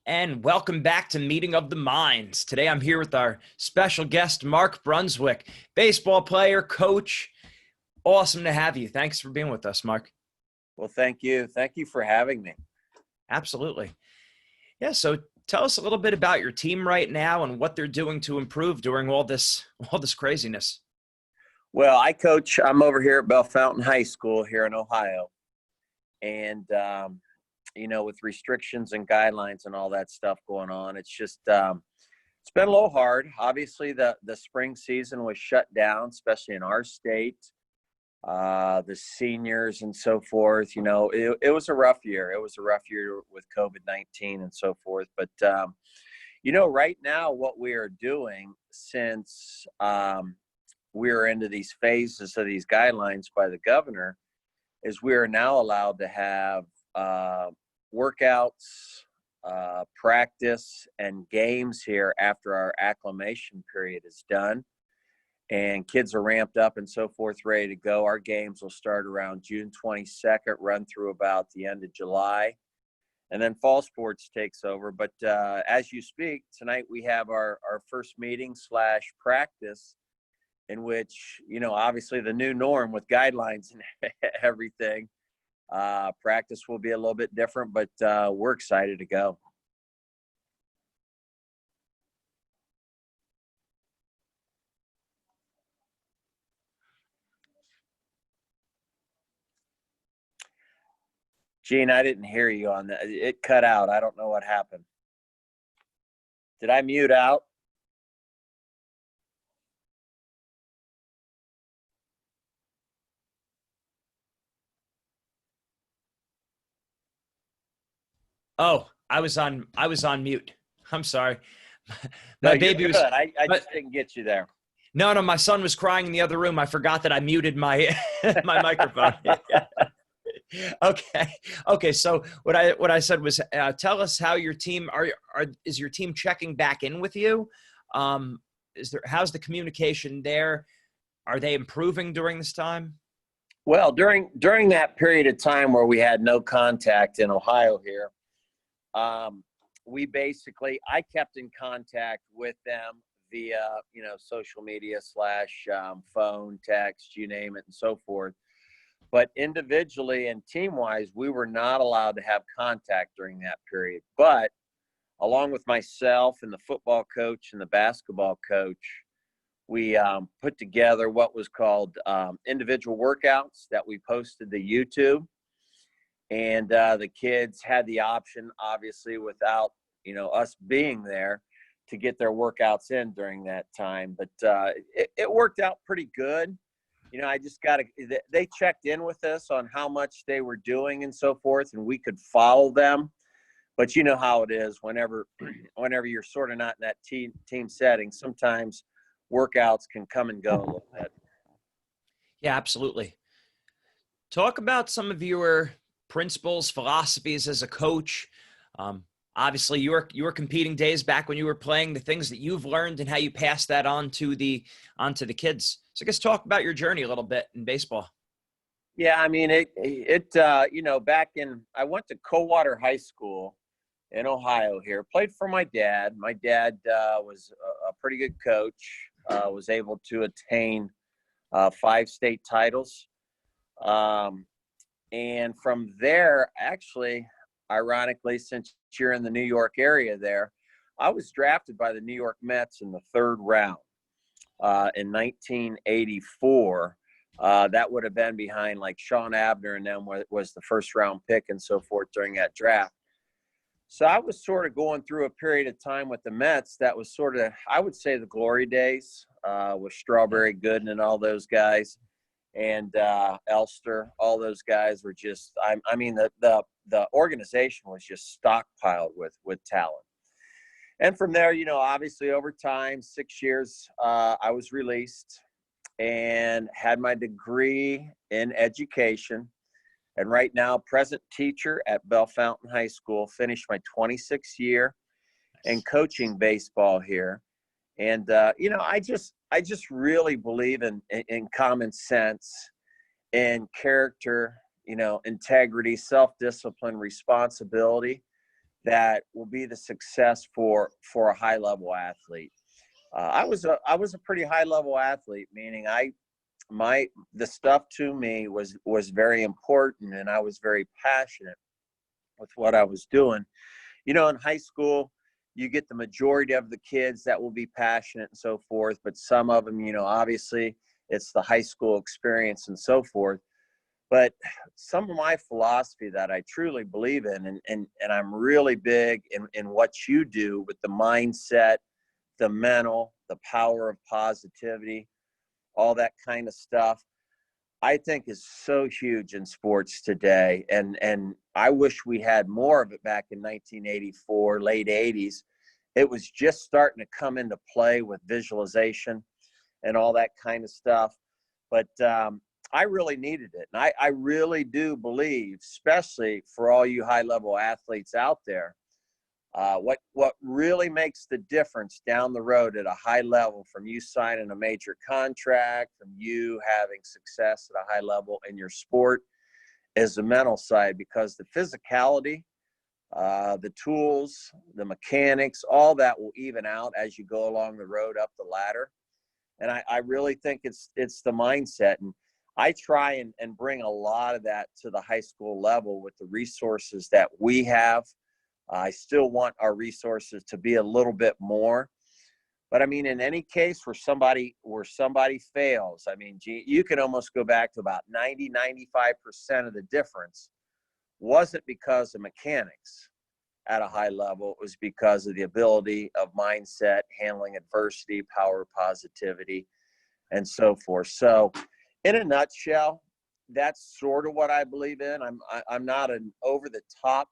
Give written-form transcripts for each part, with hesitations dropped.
And welcome back to Meeting of the Minds. Today I'm here with our special guest, Mark Brunswick, baseball player, coach. Awesome to have you. Thanks for being with us, Mark. Well, thank you. Thank you for having me. Absolutely. Yeah, so tell us a little bit about your team right now and what they're doing to improve during all this craziness. Well, I'm over here at Bell Fountain High School here in Ohio. And, with restrictions and guidelines and all that stuff going on, it's just, it's been a little hard. Obviously, the spring season was shut down, especially in our state. The seniors and so forth, it was a rough year. It was a rough year with COVID-19 and so forth. But, right now what we are doing since we're into these phases of these guidelines by the governor is we are now allowed to have workouts, practice, and games here after our acclimation period is done. And kids are ramped up and so forth, ready to go. Our games will start around June 22nd, run through about the end of July. And then fall sports takes over. But as you speak, tonight we have our first meeting / practice in which, obviously the new norm with guidelines and everything, practice will be a little bit different, but we're excited to go. Gene, I didn't hear you on that. It cut out. I don't know what happened. Did I mute out? Oh, I was on mute. I'm sorry. My baby was good. I just didn't get you there. No, my son was crying in the other room. I forgot that I muted my my microphone. Okay. So what I said was, tell us how your team is your team checking back in with you? How's the communication there? Are they improving during this time? Well, during that period of time where we had no contact in Ohio here, I kept in contact with them via, social media / phone, text, you name it, and so forth. But individually and team-wise, we were not allowed to have contact during that period. But along with myself and the football coach and the basketball coach, we put together what was called individual workouts that we posted to YouTube. And the kids had the option, obviously, without, us being there, to get their workouts in during that time. But it worked out pretty good. They checked in with us on how much they were doing and so forth, and we could follow them. But you know how it is whenever you're sort of not in that team setting, sometimes workouts can come and go a little bit. Yeah, absolutely. Talk about some of your principles, philosophies as a coach. Obviously, you were competing days back when you were playing, the things that you've learned and how you pass that onto the kids. So I guess talk about your journey a little bit in baseball. Yeah, I mean, I went to Coldwater High School in Ohio here, played for my dad. My dad was a pretty good coach, was able to attain 5 state titles. And from there, actually, ironically, since you're in the New York area there, I was drafted by the New York Mets in the 3rd round in 1984. That would have been behind like Sean Abner and them was the 1st round pick and so forth during that draft. So I was sort of going through a period of time with the Mets that was sort of, I would say, the glory days with Strawberry Gooden and all those guys. And Elster, all those guys were just, the organization was just stockpiled with talent. And from there, obviously over time, 6 years, I was released and had my degree in education. And right now, present teacher at Bell Fountain High School, finished my 26th year and coaching baseball here. And, I just really believe in common sense and character, integrity, self-discipline, responsibility. that will be the success for a high level athlete. I was a pretty high level athlete, meaning the stuff to me was very important, and I was very passionate with what I was doing. In high school, you get the majority of the kids that will be passionate and so forth, but some of them, obviously it's the high school experience and so forth. But some of my philosophy that I truly believe in, and I'm really big in what you do with the mindset, the mental, the power of positivity, all that kind of stuff, I think is so huge in sports today. And I wish we had more of it back in 1984, late 80s. It was just starting to come into play with visualization and all that kind of stuff. But I really needed it. And I really do believe, especially for all you high-level athletes out there, what really makes the difference down the road at a high level, from you signing a major contract, from you having success at a high level in your sport, is the mental side, because the physicality, the tools, the mechanics, all that will even out as you go along the road up the ladder. And I really think it's the mindset. And I try and bring a lot of that to the high school level with the resources that we have. I still want our resources to be a little bit more. But I mean, in any case where somebody fails, I mean, you can almost go back to about 95% of the difference wasn't because of mechanics at a high level. It was because of the ability of mindset, handling adversity, power of positivity, and so forth. So in a nutshell, that's sort of what I believe in. I'm not an over the top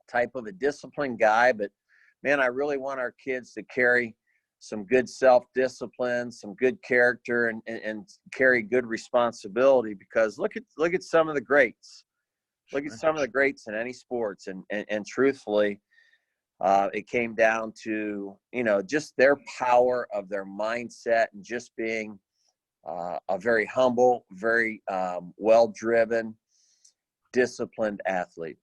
type of a disciplined guy, but man, I really want our kids to carry some good self-discipline, some good character, and carry good responsibility, because look at some of the greats. Look at some of the greats in any sports, and truthfully, it came down to, just their power of their mindset and just being a very humble, very well-driven, disciplined athlete.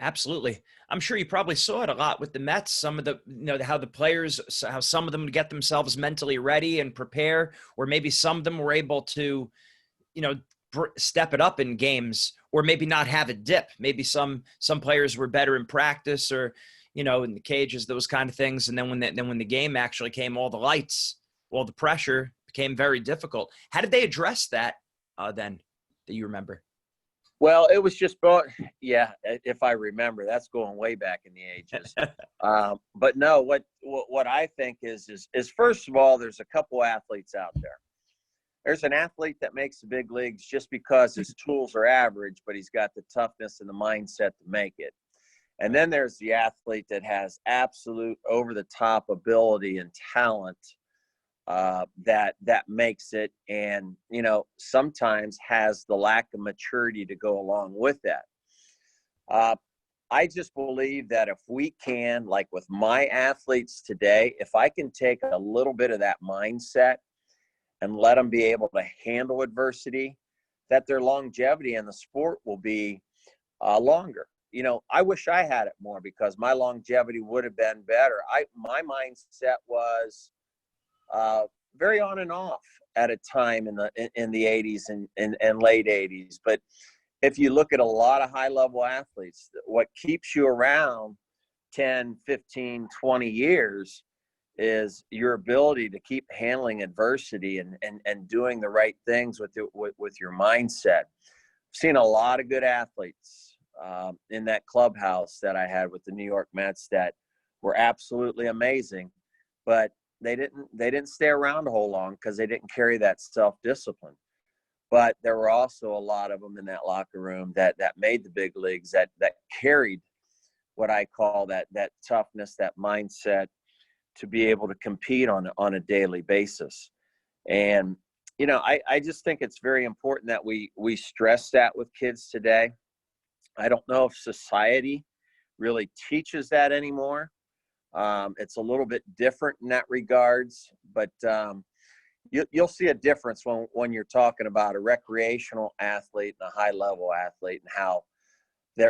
Absolutely. I'm sure you probably saw it a lot with the Mets. Some of the, how the players, how some of them would get themselves mentally ready and prepare, or maybe some of them were able to, step it up in games, or maybe not have a dip. Maybe some players were better in practice, or, in the cages, those kind of things. And then when the game actually came, all the lights, all the pressure became very difficult. How did they address that then, that you remember? Well, it was just, yeah, if I remember, that's going way back in the ages. But no, what I think is first of all, there's a couple athletes out there. There's an athlete that makes the big leagues just because his tools are average, but he's got the toughness and the mindset to make it. And then there's the athlete that has absolute over-the-top ability and talent that makes it, and sometimes has the lack of maturity to go along with that. I just believe that if we can, like with my athletes today, if I can take a little bit of that mindset and let them be able to handle adversity, that their longevity in the sport will be longer. I wish I had it more, because my longevity would have been better. My mindset was very on and off at a time in the 80s and late 80s. But if you look at a lot of high level athletes, what keeps you around 10, 15, 20 years is your ability to keep handling adversity and doing the right things with your mindset. I've seen a lot of good athletes in that clubhouse that I had with the New York Mets that were absolutely amazing, but they didn't stay around a whole long because they didn't carry that self-discipline. But there were also a lot of them in that locker room that made the big leagues, that carried what I call that toughness, that mindset, to be able to compete on a daily basis. And I just think it's very important that we stress that with kids today. I don't know if society really teaches that anymore. It's a little bit different in that regards, but you'll see a difference when you're talking about a recreational athlete and a high level athlete, and how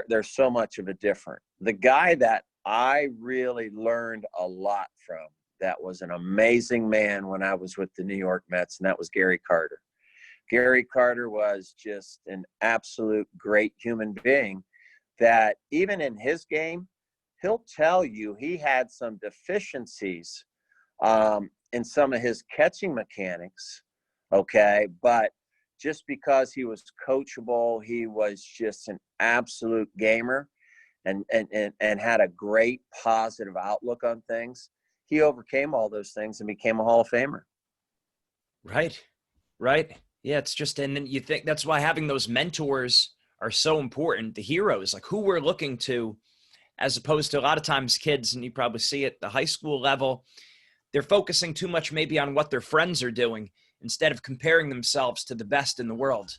there's so much of a difference. The guy that I really learned a lot from, that was an amazing man when I was with the New York Mets, and that was Gary Carter. Gary Carter was just an absolute great human being that even in his game, he'll tell you he had some deficiencies in some of his catching mechanics, okay? But just because he was coachable, he was just an absolute gamer and had a great positive outlook on things. He overcame all those things and became a Hall of Famer. Right. Right. Yeah. It's just, and then you think that's why having those mentors are so important. The heroes, like who we're looking to, as opposed to a lot of times kids, and you probably see it at the high school level, they're focusing too much maybe on what their friends are doing instead of comparing themselves to the best in the world.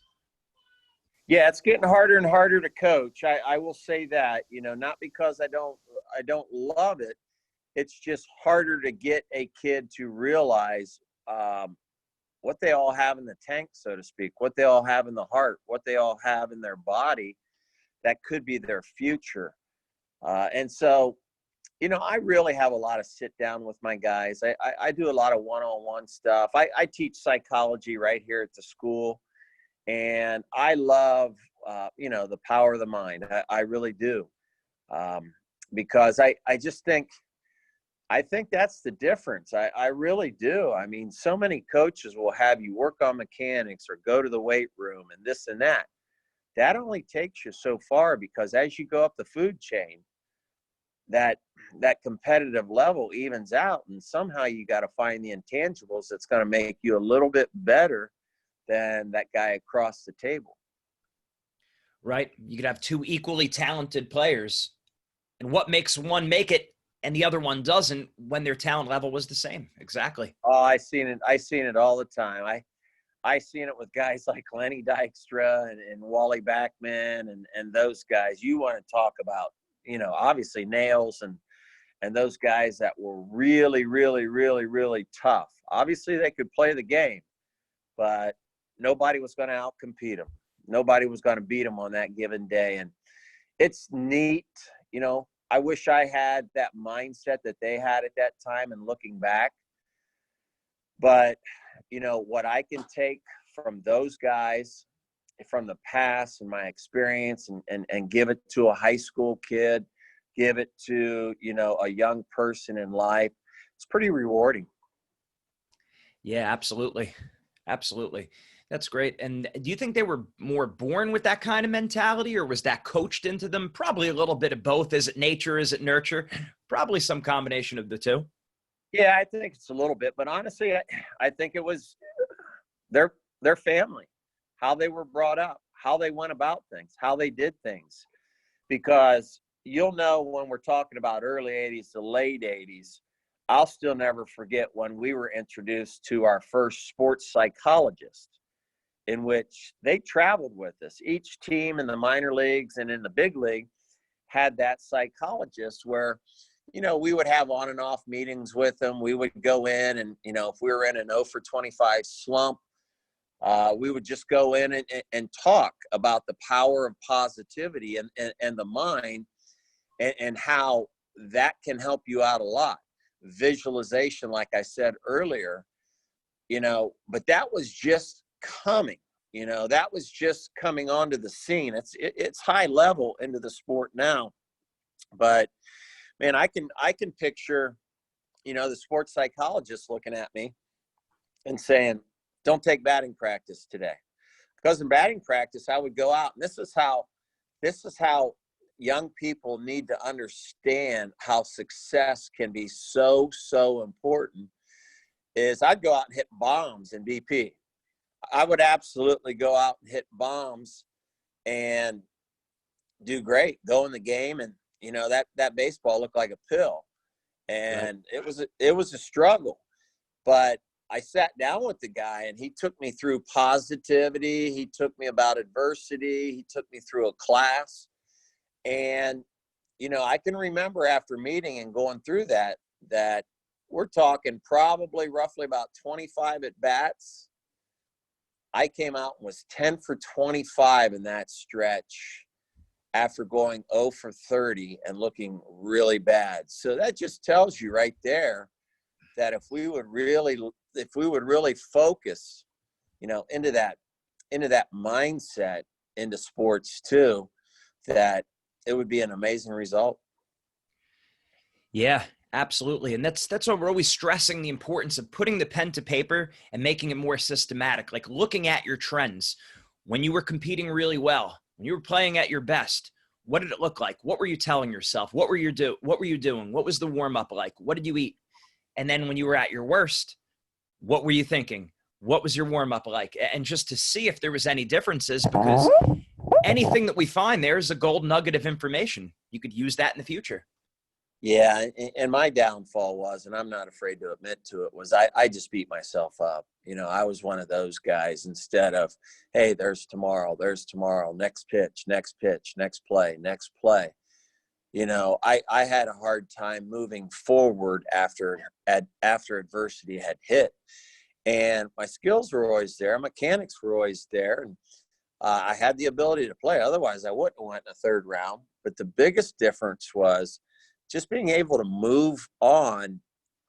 Yeah, it's getting harder and harder to coach. I will say that, not because I don't love it. It's just harder to get a kid to realize what they all have in the tank, so to speak, what they all have in the heart, what they all have in their body that could be their future. And so, I really have a lot of sit down with my guys. I do a lot of one-on-one stuff. I teach psychology right here at the school, and I love, the power of the mind. I really do, because I just think that's the difference. I really do. I mean, so many coaches will have you work on mechanics or go to the weight room and this and that. That only takes you so far, because as you go up the food chain, that competitive level evens out, and somehow you got to find the intangibles that's going to make you a little bit better than that guy across the table. Right. You could have two equally talented players, and what makes one make it and the other one doesn't when their talent level was the same. Exactly. Oh, I seen it all the time. I seen it with guys like Lenny Dykstra and Wally Backman and those guys. You want to talk about, obviously Nails and those guys that were really, really, really, really tough. Obviously they could play the game, but nobody was going to outcompete them. Nobody was going to beat them on that given day. And it's neat. I wish I had that mindset that they had at that time and looking back. But, what I can take from those guys from the past and my experience and give it to a high school kid, give it to, a young person in life, it's pretty rewarding. Yeah, absolutely. Absolutely. That's great. And do you think they were more born with that kind of mentality, or was that coached into them? Probably a little bit of both. Is it nature? Is it nurture? Probably some combination of the two. Yeah, I think it's a little bit, but honestly, I think it was their family, how they were brought up, how they went about things, how they did things. Because you'll know when we're talking about early 80s to late 80s, I'll still never forget when we were introduced to our first sports psychologist, in which they traveled with us. Each team in the minor leagues and in the big league had that psychologist where, we would have on and off meetings with them. We would go in and, if we were in an 0 for 25 slump, we would just go in and talk about the power of positivity and the mind and how that can help you out a lot. Visualization, like I said earlier, but that was just coming, that was just coming onto the scene. It's high level into the sport now, but man, I can picture, the sports psychologist looking at me and saying, don't take batting practice today. Because in batting practice, I would go out, and this is how young people need to understand how success can be so, so important, is I'd go out and hit bombs in BP. I would absolutely go out and hit bombs and do great, go in the game, and that baseball looked like a pill, and right. It was a struggle. But I sat down with the guy, and he took me through positivity. He took me about adversity. He took me through a class, and I can remember after meeting and going through that we're talking probably roughly about 25 at bats. I came out and was 10 for 25 in that stretch. after going 0 for 30 and looking really bad. So that just tells you right there that if we would really focus, into that mindset into sports too, that it would be an amazing result. Yeah, absolutely. And that's why we're always stressing the importance of putting the pen to paper and making it more systematic, like looking at your trends. When you were competing really well, when you were playing at your best, what did it look like? What were you telling yourself? What were you doing? What was the warm up like? What did you eat? And then when you were at your worst, what were you thinking? What was your warm up like? And just to see if there was any differences, because anything that we find there is a gold nugget of information. You could use that in the future. Yeah, and my downfall was, and I'm not afraid to admit to it, was I just beat myself up. I was one of those guys. Instead of, hey, there's tomorrow, next pitch, next play, next play. I had a hard time moving forward after adversity had hit. And my skills were always there. Mechanics were always there. And I had the ability to play. Otherwise, I wouldn't have went in the third round. But the biggest difference was just being able to move on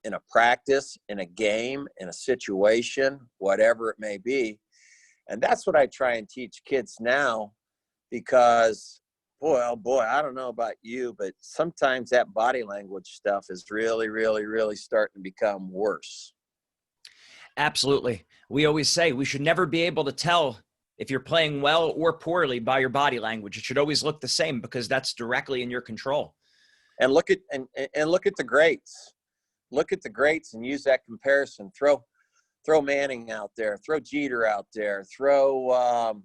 in a practice, in a game, in a situation, whatever it may be. And that's what I try and teach kids now, because boy, I don't know about you, but sometimes that body language stuff is really, really, really starting to become worse. Absolutely. We always say we should never be able to tell if you're playing well or poorly by your body language. It should always look the same, because that's directly in your control. And look at the greats. Look at the greats and use that comparison. Throw Manning out there. Throw Jeter out there. Throw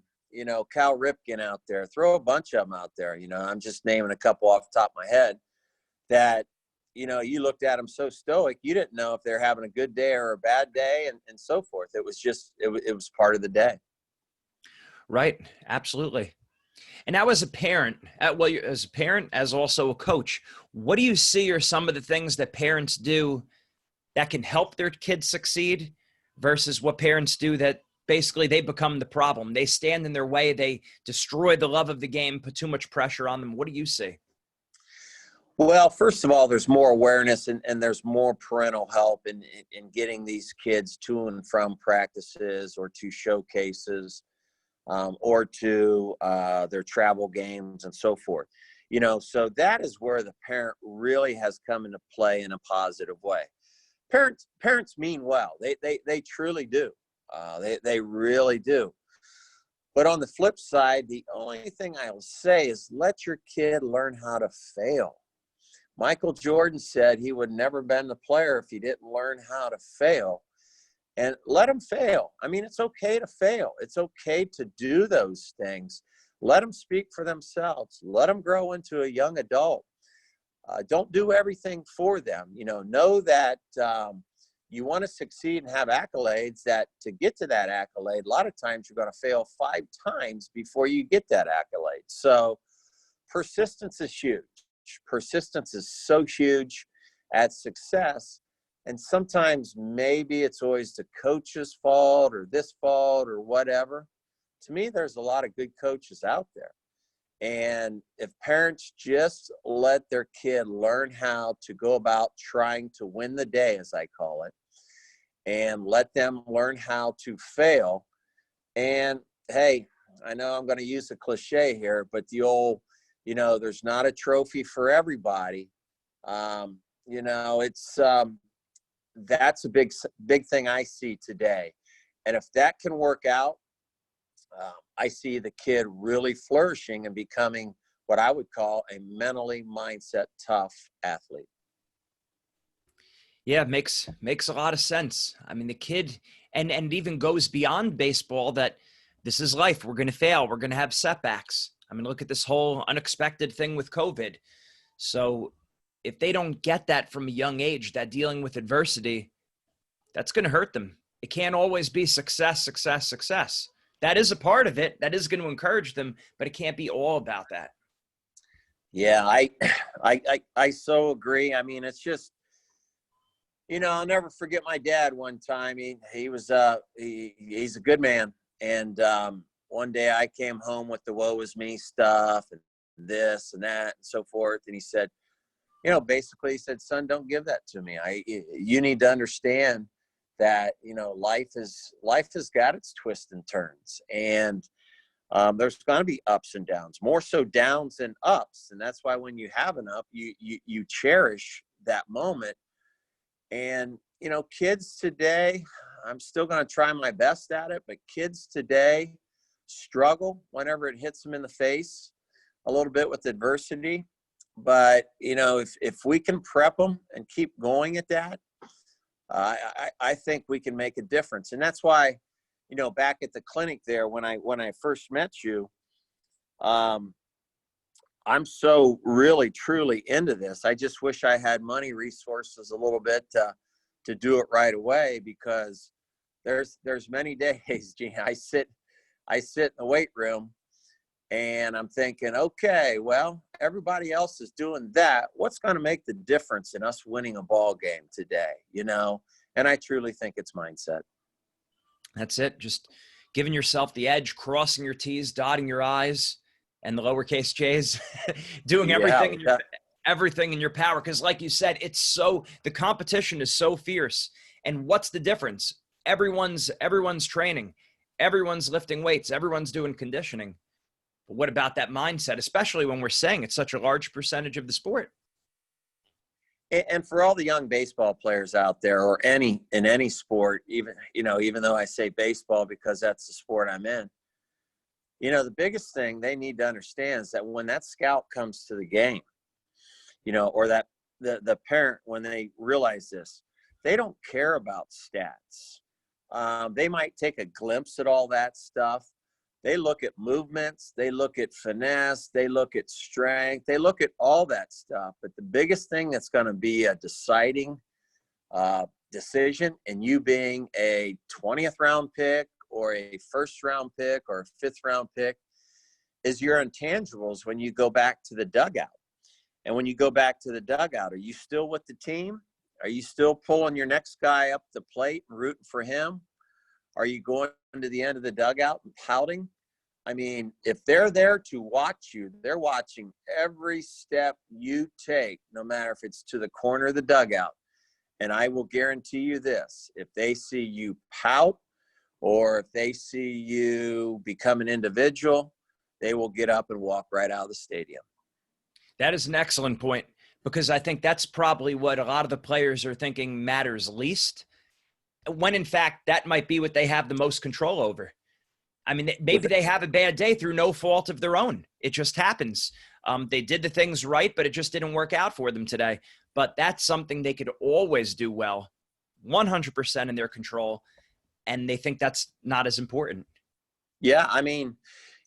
Cal Ripken out there. Throw a bunch of them out there. I'm just naming a couple off the top of my head that you looked at them so stoic, you didn't know if they're having a good day or a bad day, and so forth. It was just it was part of the day. Right. Absolutely. And now as a parent, as also a coach, what do you see are some of the things that parents do that can help their kids succeed versus what parents do that basically they become the problem? They stand in their way. They destroy the love of the game, put too much pressure on them. What do you see? Well, first of all, there's more awareness and there's more parental help in getting these kids to and from practices or to showcases. Or to their travel games and so forth. So that is where the parent really has come into play in a positive way. Parents mean well. They truly do. They really do. But on the flip side, the only thing I will say is let your kid learn how to fail. Michael Jordan said he would never been the player if he didn't learn how to fail. And let them fail. I mean, it's okay to fail. It's okay to do those things. Let them speak for themselves. Let them grow into a young adult. Don't do everything for them. Know that you want to succeed and have accolades, that to get to that accolade, a lot of times you're going to fail 5 times before you get that accolade. So persistence is huge. Persistence is so huge at success. And sometimes maybe it's always the coach's fault or this fault or whatever. To me, there's a lot of good coaches out there. And if parents just let their kid learn how to go about trying to win the day, as I call it, and let them learn how to fail. And hey, I know I'm going to use a cliche here, but the old, there's not a trophy for everybody. It's, that's a big thing I see today. And if that can work out, I see the kid really flourishing and becoming what I would call a mentally mindset tough athlete. Yeah, makes a lot of sense. I mean, the kid, and it even goes beyond baseball, that this is life. We're going to fail. We're going to have setbacks. I mean, look at this whole unexpected thing with COVID. So if they don't get that from a young age, that dealing with adversity, that's going to hurt them. It can't always be success, success, success. That is a part of it. That is going to encourage them, but it can't be all about that. Yeah, I so agree. I mean, it's just, I'll never forget my dad one time. He was he's a good man. And one day I came home with the woe is me stuff, and this and that and so forth. And he said, basically he said, son, don't give that to me. You need to understand that, life has got its twists and turns, and there's going to be ups and downs, more so downs than ups. And that's why when you have an up, you cherish that moment. And, kids today, I'm still going to try my best at it, but kids today struggle whenever it hits them in the face a little bit with adversity. But, if we can prep them and keep going at that, I think we can make a difference. And that's why, back at the clinic there, when I first met you, I'm so really, truly into this. I just wish I had money, resources a little bit to do it right away, because there's many days, Gene, I sit in the weight room and I'm thinking, okay, well, everybody else is doing that. What's going to make the difference in us winning a ball game today? And I truly think it's mindset. That's it. Just giving yourself the edge, crossing your T's, dotting your I's, and the lowercase J's, doing everything everything in your power. Because like you said, the competition is so fierce. And what's the difference? Everyone's training, everyone's lifting weights, everyone's doing conditioning. But what about that mindset, especially when we're saying it's such a large percentage of the sport? And for all the young baseball players out there, or in any sport, even though I say baseball because that's the sport I'm in, the biggest thing they need to understand is that when that scout comes to the game, or that the parent, when they realize this, they don't care about stats. They might take a glimpse at all that stuff. They look at movements, they look at finesse, they look at strength, they look at all that stuff. But the biggest thing that's going to be a deciding decision, and you being a 20th round pick or a first round pick or a fifth round pick, is your intangibles when you go back to the dugout. And when you go back to the dugout, are you still with the team? Are you still pulling your next guy up the plate and rooting for him? Are you going to the end of the dugout and pouting? I mean, if they're there to watch you, they're watching every step you take, no matter if it's to the corner of the dugout. And I will guarantee you this, if they see you pout, or if they see you become an individual, they will get up and walk right out of the stadium. That is an excellent point, because I think that's probably what a lot of the players are thinking matters least, when in fact that might be what they have the most control over. I mean, maybe they have a bad day through no fault of their own. It just happens. They did the things right, but it just didn't work out for them today. But that's something they could always do well, 100% in their control, and they think that's not as important. Yeah, I mean,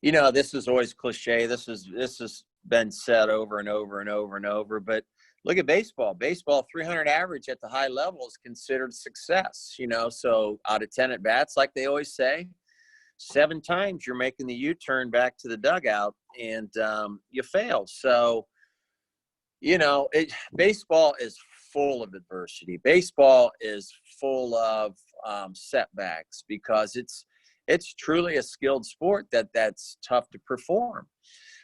this is always cliche. This has been said over and over and over and over. But look at baseball. Baseball 300 average at the high level is considered success. So out of 10 at bats, like they always say, 7 times you're making the U-turn back to the dugout, and you fail. So, baseball is full of adversity. Baseball is full of setbacks, because it's truly a skilled sport that's tough to perform.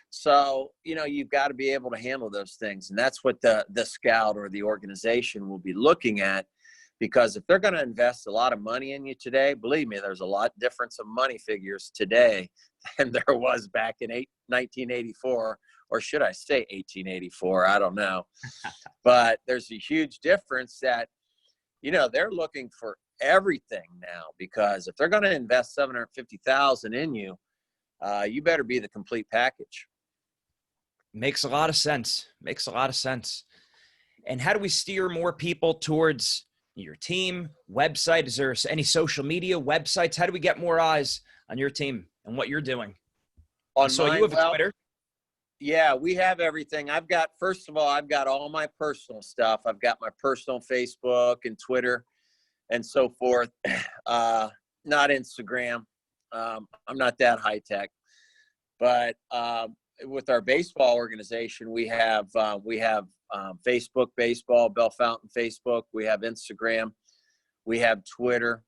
So, you've got to be able to handle those things. And that's what the scout or the organization will be looking at. Because if they're going to invest a lot of money in you today, believe me, there's a lot difference of money figures today than there was back in 1984, or should I say 1884? I don't know. But there's a huge difference that, they're looking for everything now, because if they're going to invest $750,000 in you, you better be the complete package. Makes a lot of sense. And how do we steer more people towards your team, website? Is there any social media websites? How do we get more eyes on your team and what you're doing? So you have a Twitter. Yeah, we have everything. First of all, I've got all my personal stuff. I've got my personal Facebook and Twitter and so forth. Not Instagram. I'm not that high tech, but with our baseball organization, we have Facebook Baseball, Bell Fountain Facebook. We have Instagram. We have Twitter.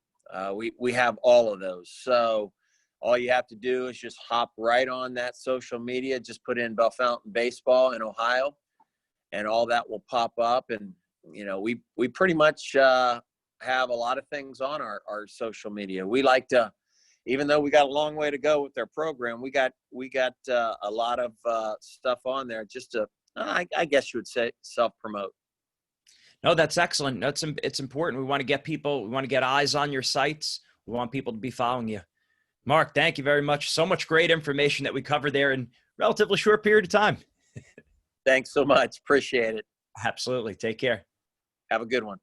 We have all of those. So All you have to do is just hop right on that social media, just put in Bell Fountain Baseball in Ohio, and all that will pop up. And, you know, we pretty much have a lot of things on our social media. We like to, even though we got a long way to go with our program, we got a lot of stuff on there just to, I guess you would say, self-promote. No, that's excellent. It's important. We want to get eyes on your sites. We want people to be following you. Mark, thank you very much. So much great information that we covered there in a relatively short period of time. Thanks so much. Appreciate it. Absolutely. Take care. Have a good one.